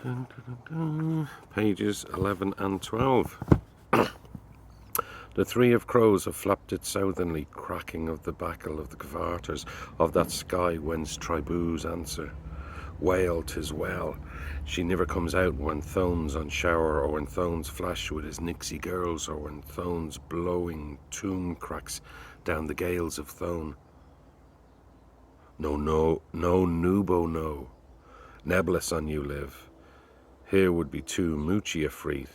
Dun, dun, dun. Pages 11 and 12. The three of crows have flapped it southernly, cracking of the backle of the cavarters of that sky whence tribus answer. Wail, 'tis well. She never comes out when Thone's on shower, or when Thone's flash with his nixie girls, or when Thone's blowing tomb cracks down the gales of Thone. No, nubo, no. Nebulous on you live. Here would be two moochie afreet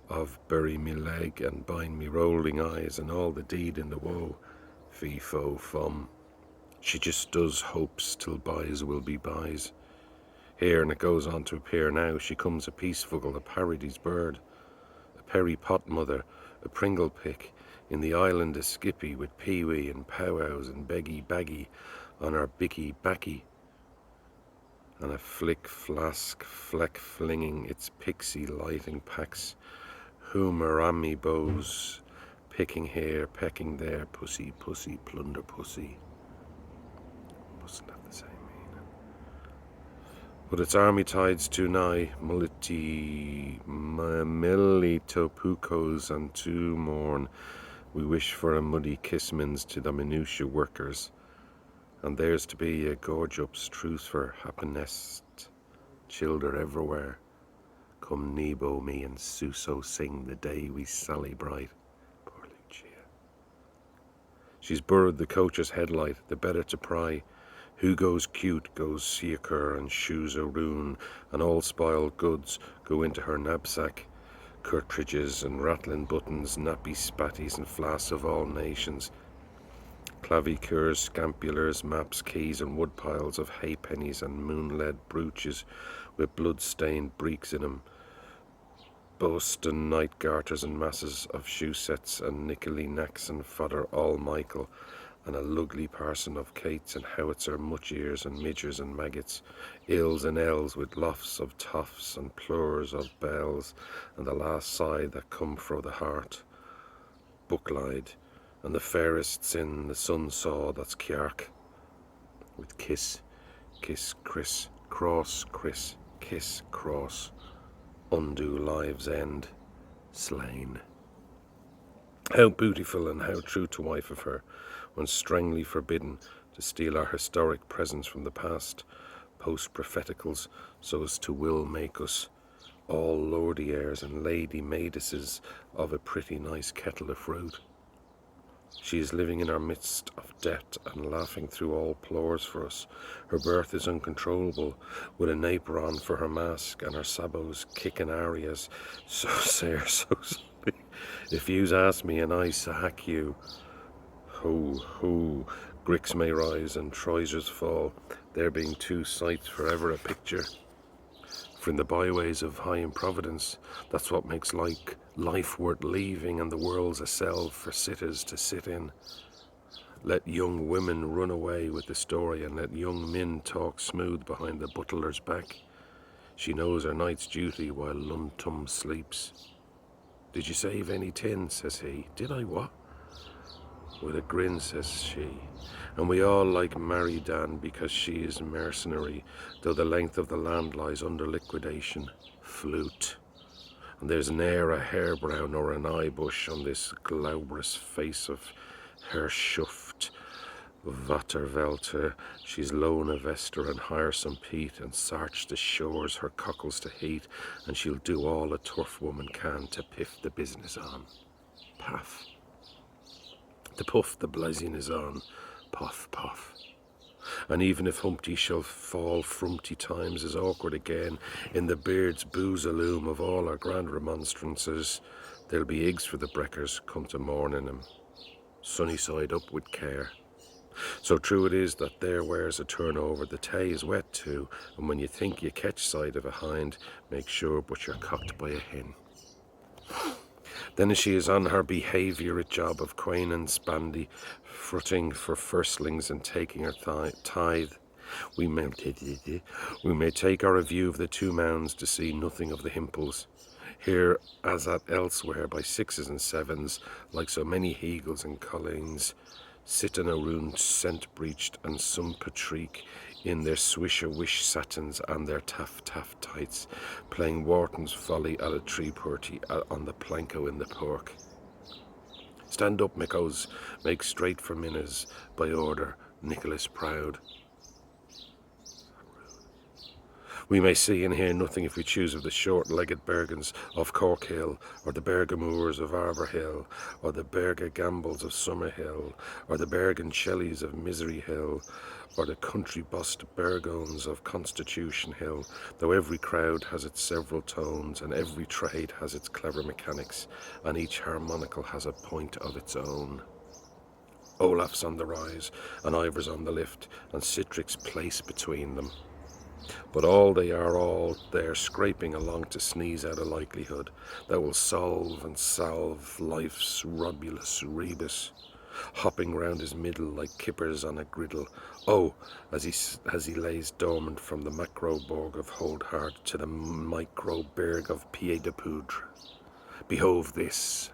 of bury me leg and bind me rolling eyes and all the deed in the woe. Fee fo fum. She just does hopes till buys will be buys. Here, and it goes on to appear now, she comes a peaceful, a parody's bird, a perry pot mother, a pringle pick, in the island a skippy with peewee and powwows and beggy baggy on her bicky backy, and a flick flask fleck flinging its pixie lighting packs, hoomerami bows, picking here, pecking there, pussy, pussy, plunder pussy. Mustn't have the same meaning. But its army tides too nigh, millitopucos and too morn, we wish for a muddy kissmins to the minutia workers, and there's to be a gorge-up's truce for happiness, childer everywhere. Come Nebo me and Suso sing the day we sally bright. Poor Lucia. She's burrowed the coach's headlight, the better to pry. Who goes cute goes Siakur and shoes a rune, and all spoiled goods go into her knapsack. Cartridges and rattling buttons, nappy spatties and flasks of all nations. Clavicures, scampulars, maps, keys, and wood piles of halfpennies and moon-led brooches with blood-stained breeks in 'em. Boston night garters and masses of shoe sets and nickely knacks and fodder all Michael, and a lugly parson of cates and howitzer much ears and midgers and maggots, ills and ells with lofts of toffs and plurs of bells, and the last sigh that come fro the heart, Bucklied, and the fairest sin the sun saw that's Kiark, with kiss, kiss, Chris, cross, Chris, kiss, cross, undo live's end, slain. How beautiful and how true to wife of her, when strangely forbidden to steal our historic presence from the past, post-propheticals, so as to will make us all lordy heirs and lady maidises of a pretty nice kettle of fruit. She is living in our midst of debt and laughing through all plores for us. Her birth is uncontrollable, with a naper on for her mask and her sabots kicking arias. So sair, so sorry. If yous ask me and I sack you, ho, gricks may rise and trousers fall, there being two sights forever a picture. For in the byways of high improvidence, that's what makes life worth leaving, and the world's a cell for sitters to sit in. Let young women run away with the story, and let young men talk smooth behind the butler's back. She knows her night's duty while Luntum sleeps. Did you save any tin, says he. Did I what? With a grin, says she. And we all like Mary Dan because she is mercenary, though the length of the land lies under liquidation. Flute. And there's ne'er a hair brown or an eye bush on this glabrous face of her shuft. Vatervelter, she's Lona Vester and Hiresome Pete, and sarch the shores her cockles to heat, and she'll do all a turf woman can to piff the business on. Paff. The puff the blazing is on, puff, puff. And even if Humpty shall fall frumpty times is awkward again, in the beard's boozaloom of all our grand remonstrances, there'll be eggs for the breckers come to morning 'em, sunny side up with care. So true it is that there wears a turnover, the tay is wet too, and when you think you catch sight of a hind, make sure but you're cocked by a hen. Then as she is on her behaviour a job of quain and spandy, frutting for firstlings and taking her tithe, we may take our review of the two mounds to see nothing of the himples. Here, as at elsewhere, by sixes and sevens, like so many Hegels and Collins, sit in a room scent-breached and some patrique, in their swish-a-wish satins and their taff-taff tights, playing Wharton's folly at a 3:30 on the planko in the park. Stand up, Mickos, make straight for Minners, by order, Nicholas Proud. We may see and hear nothing if we choose of the short-legged Bergens of Cork Hill, or the Bergamoors of Arbor Hill, or the Berga Gambles of Summerhill, or the Bergen Shelleys of Misery Hill, or the country-bossed Bergones of Constitution Hill, though every crowd has its several tones, and every trade has its clever mechanics, and each harmonical has a point of its own. Olaf's on the rise, and Ivor's on the lift, and Citric's place between them. But all they are all there scraping along to sneeze out a likelihood that will solve and salve life's robulus rebus, hopping round his middle like kippers on a griddle. Oh, as he lays dormant from the macroborg of Holdhart to the microberg of Pied de Poudre. Behold this.